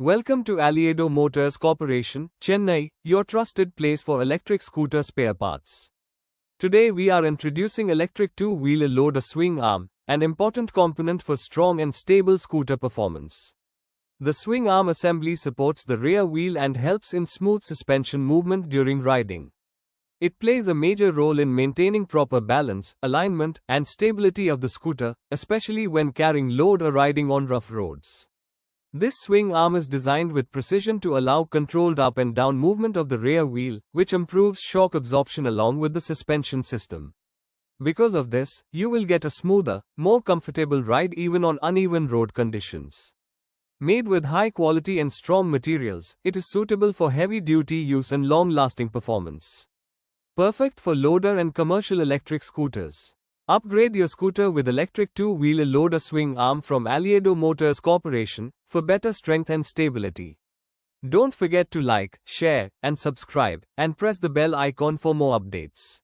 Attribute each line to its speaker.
Speaker 1: Welcome to ALLIEDO Motors Corporation, Chennai, your trusted place for electric scooter spare parts. Today we are introducing electric two-wheeler loader swing arm, an important component for strong and stable scooter performance. The swing arm assembly supports the rear wheel and helps in smooth suspension movement during riding. It plays a major role in maintaining proper balance, alignment, and stability of the scooter, especially when carrying load or riding on rough roads. This swing arm is designed with precision to allow controlled up and down movement of the rear wheel, which improves shock absorption along with the suspension system. Because of this, you will get a smoother, more comfortable ride even on uneven road conditions. Made with high quality and strong materials, it is suitable for heavy-duty use and long-lasting performance. Perfect for loader and commercial electric scooters. Upgrade your scooter with electric two-wheeler loader swing arm from ALLIEDO Motors Corporation for better strength and stability. Don't forget to like, share, and subscribe, and press the bell icon for more updates.